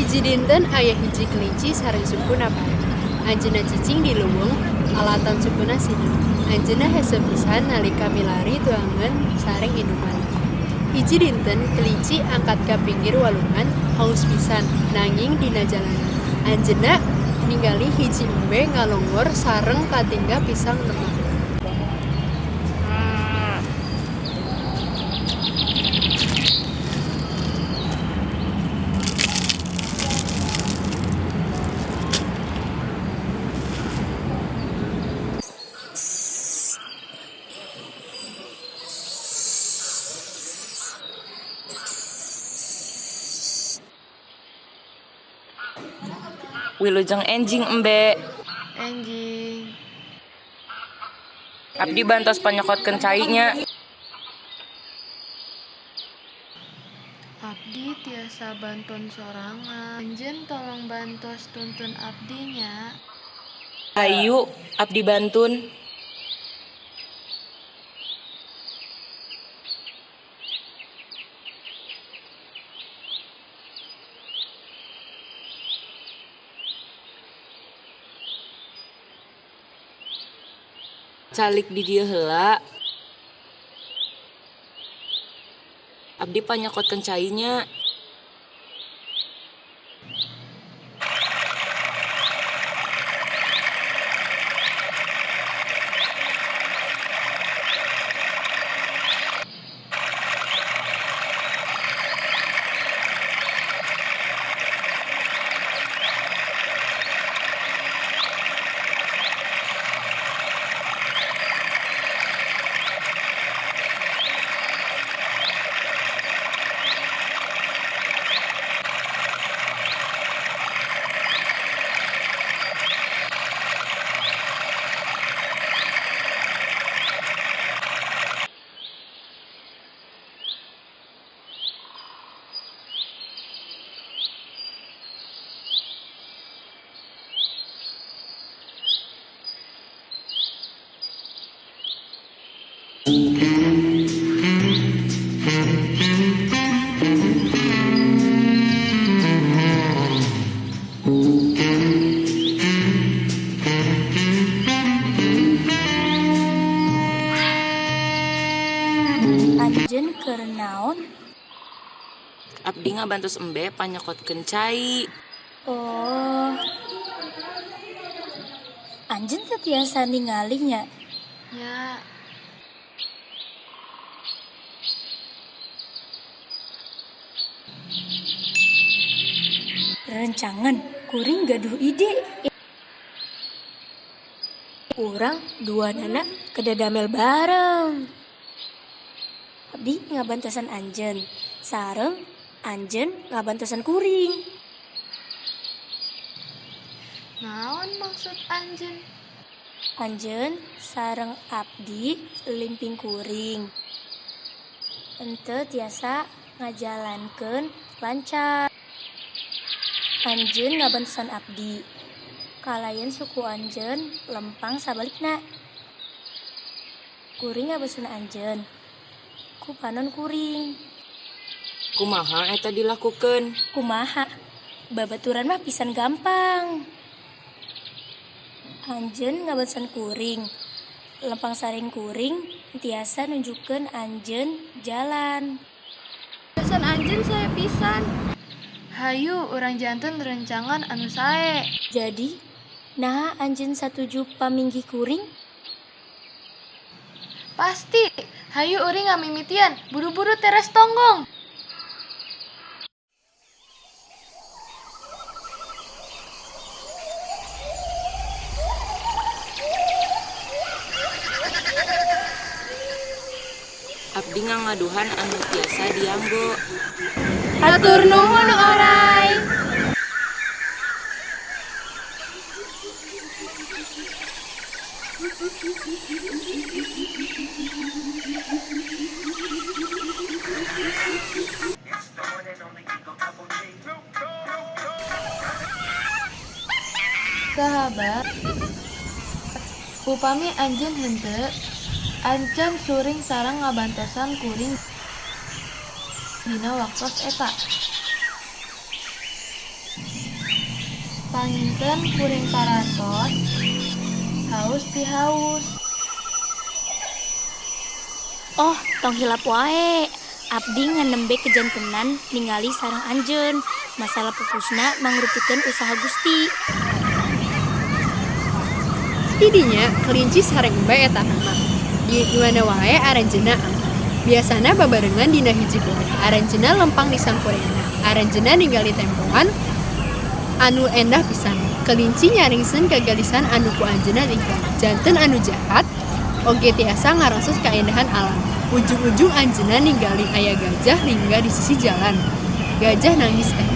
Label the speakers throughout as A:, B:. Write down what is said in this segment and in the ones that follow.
A: Hiji dinten aya hiji kelinci sareng sukuna parek. Anjeunna cicing di leuweung, alatan sukuna sidin. Anjeunna hese pisan nalika milari tuangan sareng inuman. Hiji dinten kelinci angkat ka pinggir walungan, haus pisan nanging dina jalanan. Anjeunna ningali hiji embe ngalonggor sareng katingga pisang lemah.
B: Wilujeng enjing embe.
C: Enjing.
B: Abdi bantos panyokotkeun cainya.
C: Abdi tiasa bantuan sorangan. Anjeun tolong bantos tuntun abdinya.
B: Ayu, abdi bantun. Calik di dieu heula. Abdi panyokotkeun cainya.
D: Anjeun keur naon?
B: Abdi ngabantos embe panyokotkeun cai.
D: Oh. Anjeun teh tiasa ningali nya.
C: Ya,
D: Rencangan kuring gaduh ide. Urang dua nana kedadamel bareng. Abdi ngabantosan anjeun, sareng anjeun ngabantosan kuring.
C: naon maksud anjeun?
D: Anjeun sareng abdi limping kuring. Henteu tiasa ngajalankeun lancar. Anjeun ngabantosan abdi. Kalayan suku anjeun lempang sabalikna. Kuring ngabantosan anjeun. Ku panon kuring.
B: Kumaha eta dilakukeun?
D: Kumaha? Babaturan mah pisan gampang. Anjeun ngabantosan kuring. Lempang saring kuring tiasa nunjukkeun anjeun jalan.
A: Pesan anjeun saya pisan.
C: Hayu urang janten rencangan anu sae.
D: Jadi, nah anjeun satuju paminggi kuring?
C: Pasti. Hayu uring ngamimitian. Buru-buru teras tonggong.
B: Abdi ngangaduhan anu tiasa dianggo.
A: Hatur nuhun oray.
C: Sahabat, upami anjeun henteu, ancan suring sareng ngabantosan kuring dina waktos eta. Panginten kuring paratos, haus ti haus.
D: Oh, tong hilap wae. Abdi nganembe kejantenan ningali sareng anjeun. Masalah pupusna mangrupikeun usaha Gusti.
A: Tidinya kelinci sareng embe eta nama. Di mana wae aranjeuna angka. Biasana babarengan dina hiji poe. Aranjeuna lempang di sangkurena. Aranjeuna ningali tempoan anu endah pisan. Kelinci nyaringseun kagalisan anu ku anjeunna tinggal. Janten anu jahat oge tiasa ngarosot kaendahan alam. Ujung-ujung anjeunna ningali aya gajah lingga di sisi jalan. Gajah nangis teh.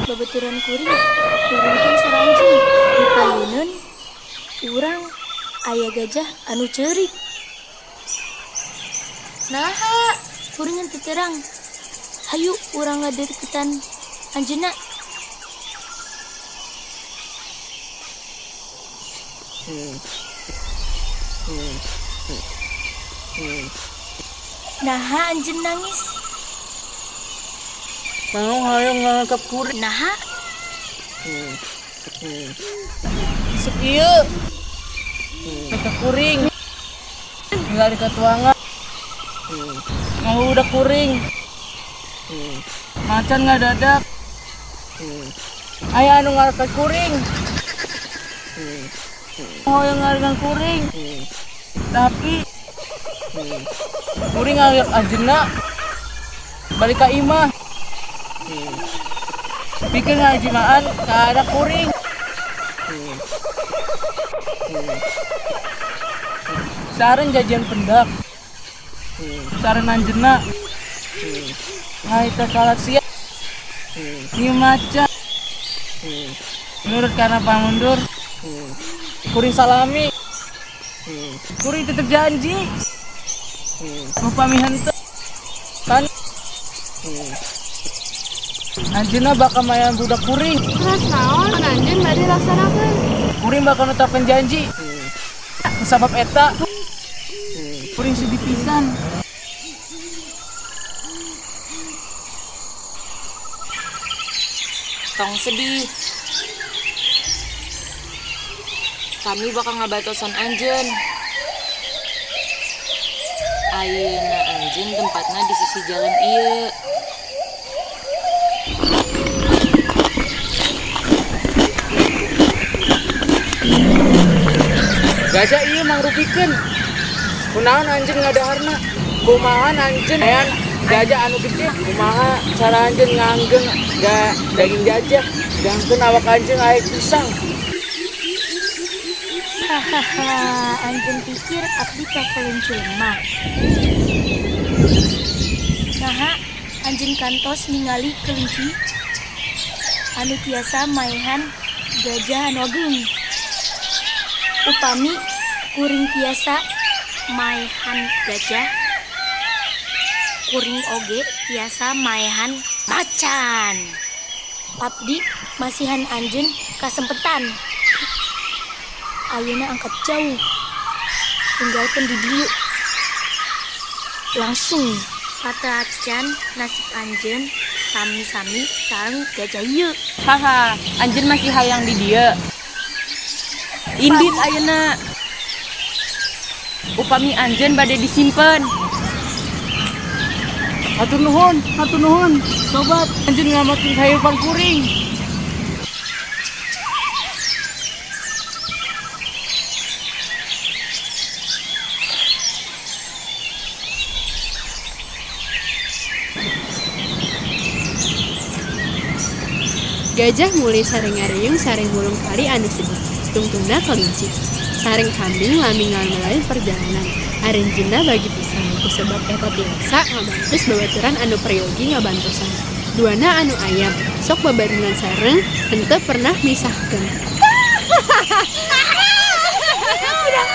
D: Babaturan kuring turunkeun saranjeun. Dipayeuneun urang aya gajah anu ceurik. Naha, kuringan teu terang. Hayu urang ngadeukeutan anjeunna. Naha anjeun nangis.
B: Mau hayang ngangkep kuring.
D: Naha
B: Isuk ieu. Ngangkep kuring. Tinggal di katuangan. Mau udah kuring. Macan ngadadak. Aya anu ngangkep kuring. Mau yang ngaringan kuring. Tapi kuring ngaliak anjeunna balik ka imah. Bikin ngajimaan ka ada kuring. Sareng jajan pendak. Sareng anjeunna. Hai teh kalat sia. Ieu macan. Nurut karena pamundur. Kuring salami. Kuring tetep janji. Upami henteu. Kan anjeunna bakal mayan budak kuring.
C: Terus naon anjeun bade laksanakeun?
B: Kuring bakal netepkeun janji. Sabab eta kuring sedih pisan.
E: Tong sedih. Kami bakal ngabatosan anjeun. Ayeuna anjeun tempatna di sisi jalan ieu.
B: Gajah ieu mangrupikeun. Kunaon anjeun ngadaharna? Kumaha anjeun ayan gajah anu gede? Kumaha cara anjeun nganggeung daging gajah? Gangkeun awak anjeun aya pisang.
D: hahaha, anjeun pikir abdi ka kelinci lemah. Naha, anjeun kantos ningali kelinci anu tiasa maehan gajah anu agung. Upami kuring tiasa maehan gajah, kuring oge tiasa maehan macan. Abdi masihan anjeun kasempetan. Ayeuna angkat jauh, tinggalkan di dieu. Langsung pateracan nasib anjeun sami-sami sareng gajah ieu.
E: Haha, anjeun masih hayang di dieu. Indit ayeuna. Upami anjeun bade disimpen.
B: Hatur nuhun, sobat. Anjeun ngamatin kahirupan kuring.
A: Gajah mulai sareng ngareung sareng mulung kali anu sedih. Tungtungna kelinci. Sareng kambing lami ngamelain perjalanan. Aranjeunna bagi pisan. Kusebab eta tiasa ngabantus babaturan anu prayogi ngabantosan. Duana anu ayam. Sok babarengan sareng henteu pernah misahkeun.
D: Udah.